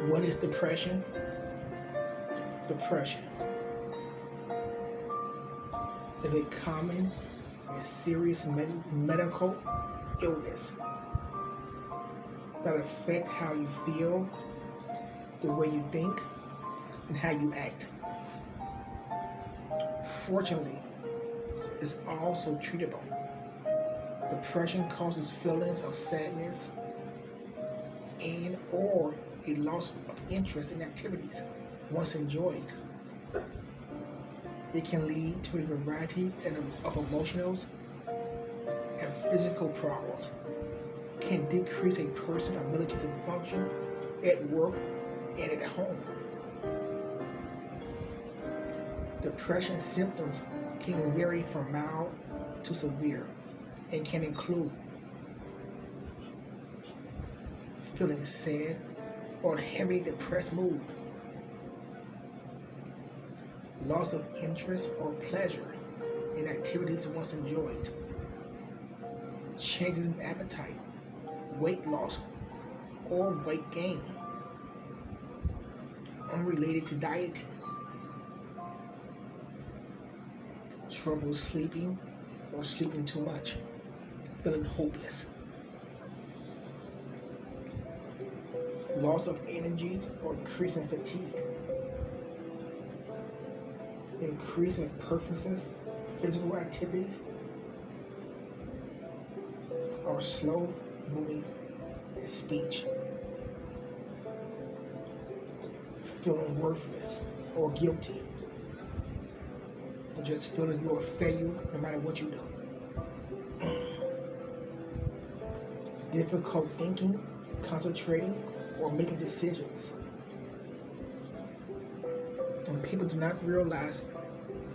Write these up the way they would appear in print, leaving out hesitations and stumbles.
What is depression? Depression is a common and serious medical illness that affects how you feel, the way you think, and how you act. Fortunately, it's also treatable. Depression causes feelings of sadness and or a loss of interest in activities once enjoyed. It can lead to a variety of emotional and physical problems, can decrease a person's ability to function at work and at home. Depression symptoms can vary from mild to severe and can include feeling sad or heavily depressed mood, loss of interest or pleasure in activities once enjoyed, changes in appetite, weight loss, or weight gain, unrelated to dieting, trouble sleeping or sleeping too much, feeling hopeless, loss of energies or increase in fatigue, increase in preferences, physical activities, or slow moving speech, feeling worthless or guilty, or just feeling you're a failure no matter what you do. Difficult thinking, concentrating, or making decisions. And people do not realize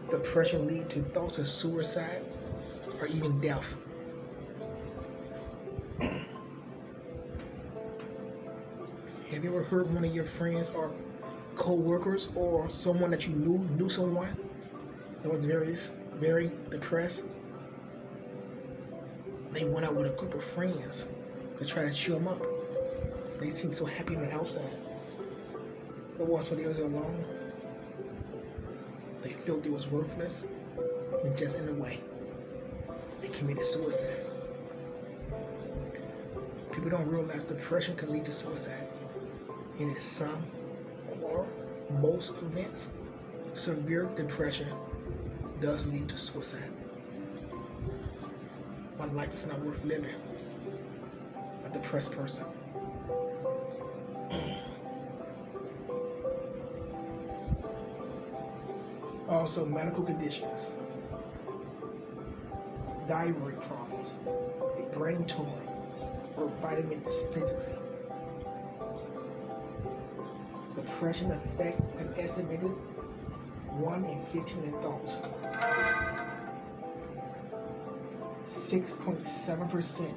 depression leads to thoughts of suicide or even death. Have you ever heard one of your friends or co-workers or someone that you knew someone that was very depressed? They went out with a group of friends to try to cheer them up. They seemed so happy on the outside. But once when they was alone, they felt they was worthless and just in the way. They committed suicide. People don't realize depression can lead to suicide. And in some or most events, severe depression does lead to suicide. My life is not worth living. A depressed person. Also, medical conditions, thyroid problems, a brain tumor, or vitamin deficiency. Depression affects an estimated 1 in 15 adults. 6.7%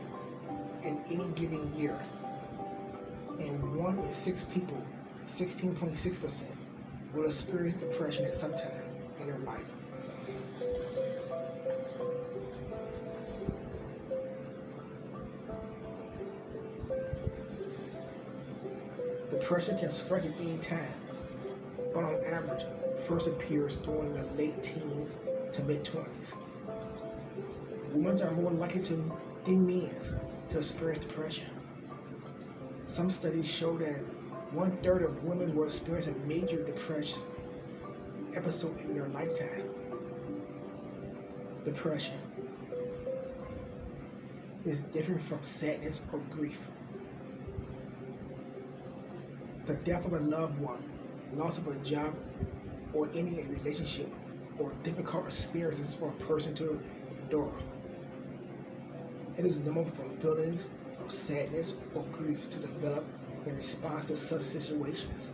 in any given year, and 1 in 6 people, 16.6%, will experience depression at some time in their life. Depression can strike at any time, but on average, first appears during the late teens to mid-20s. Women are more likely than men to experience depression. Some studies show that 1/3 of women will experience a major depression episode in their lifetime. Depression is different from sadness or grief. The death of a loved one, loss of a job, or any relationship, or difficult experiences for a person to endure. It is normal for feelings of sadness or grief to develop in response to such situations.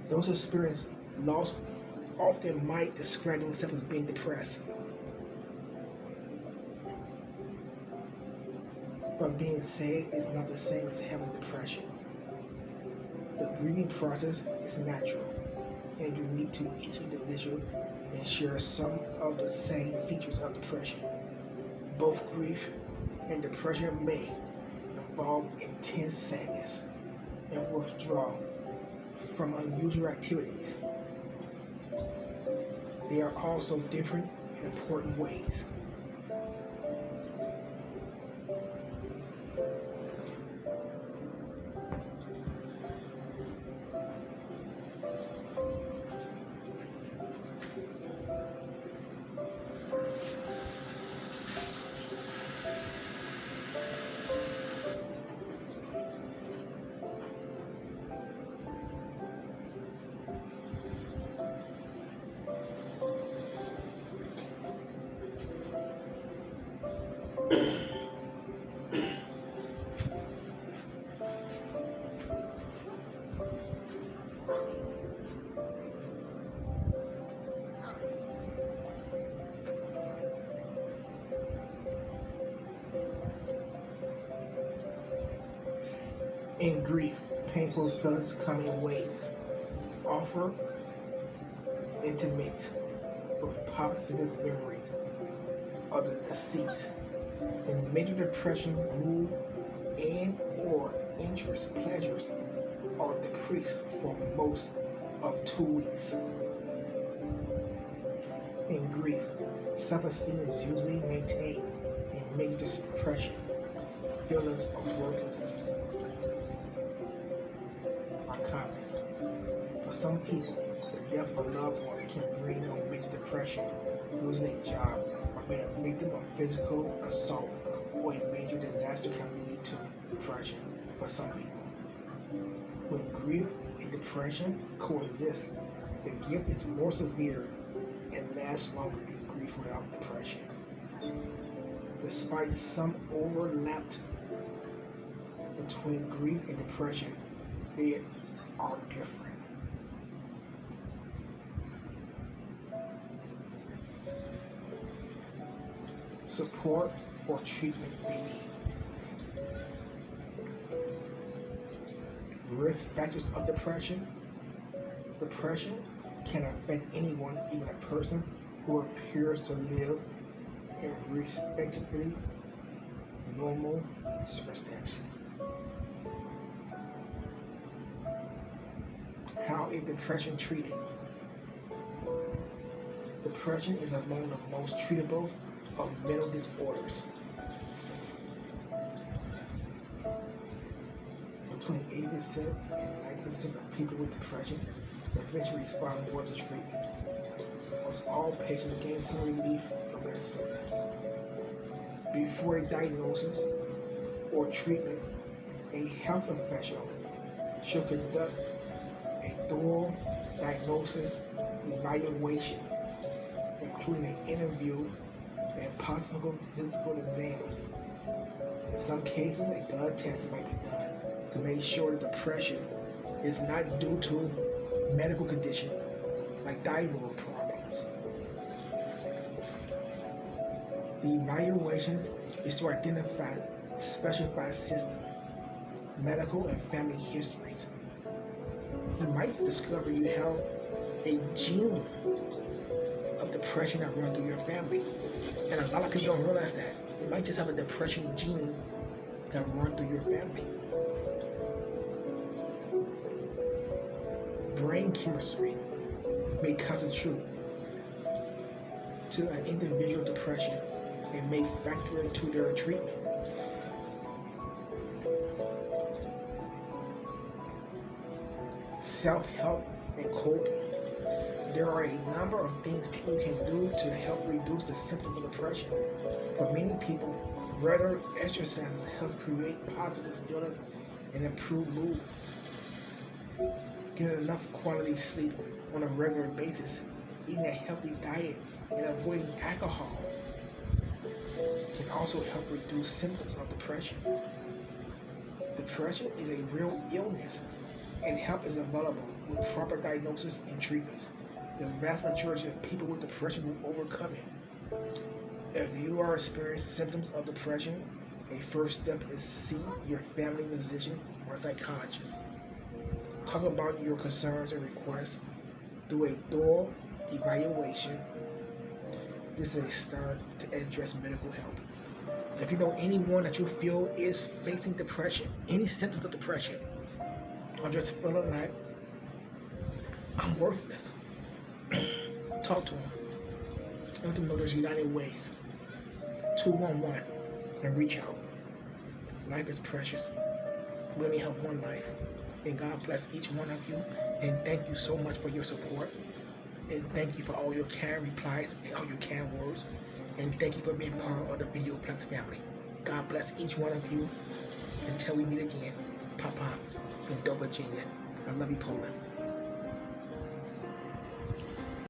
Those experiencing loss often might describe themselves as being depressed. But being sad is not the same as having depression. The grieving process is natural and unique to each individual and shares some of the same features of depression. Both grief and depression may involve intense sadness and withdrawal from unusual activities. They are also different in important ways. In grief, painful feelings come in waves, often intermixed with positive memories of the deceased. In major depression, mood and or interest, pleasures are decreased for most of 2 weeks. In grief, self-esteem is usually maintained. In major depression, feelings of worthlessness are common. For some people, the death of a loved one can bring on major depression. Losing a job or being a victim of physical assault or a major disaster can lead to depression for some people. When grief and depression coexist, the gift is more severe and lasts longer than grief without depression. Despite some overlap between grief and depression, they are different. Support or treatment they need. Risk factors of depression. Depression can affect anyone, even a person who appears to live in respectively normal circumstances. How is depression treated? Depression is among the most treatable of mental disorders. Between 80% and 90% of people with depression eventually respond well to treatment. Almost all patients gain some relief from their symptoms. Before a diagnosis or treatment, a health professional should conduct a thorough diagnosis evaluation, including an interview and possible physical exam. In some cases, a blood test might be done to make sure that depression is not due to medical condition like thyroid problems. The evaluations is to identify specified systems, medical and family histories. You might discover you have a gene of depression that runs through your family. And a lot of people don't realize that. You might just have a depression gene that runs through your family. Brain chemistry may contribute to an individual depression and may factor into their treatment. Self-help and coping. There are a number of things people can do to help reduce the symptoms of depression. For many people, regular exercises help create positive feelings and improve mood. Getting enough quality sleep on a regular basis, eating a healthy diet, and avoiding alcohol can also help reduce symptoms of depression. Depression is a real illness, and help is available with proper diagnosis and treatments. The vast majority of people with depression will overcome it. If you are experiencing symptoms of depression, a first step is see your family physician or psychologist. Talk about your concerns and requests. Do a thorough evaluation. This is a start to address medical help. If you know anyone that you feel is facing depression, any symptoms of depression, or just feeling like I'm worthless, talk to them. Let them know there's united ways. 211 and reach out. Life is precious. We only have one life. And God bless each one of you. And thank you so much for your support. And thank you for all your kind replies and all your kind words. And thank you for being part of the Videoplex family. God bless each one of you. Until we meet again, Papa in Dover, Virginia. I love you, Poland.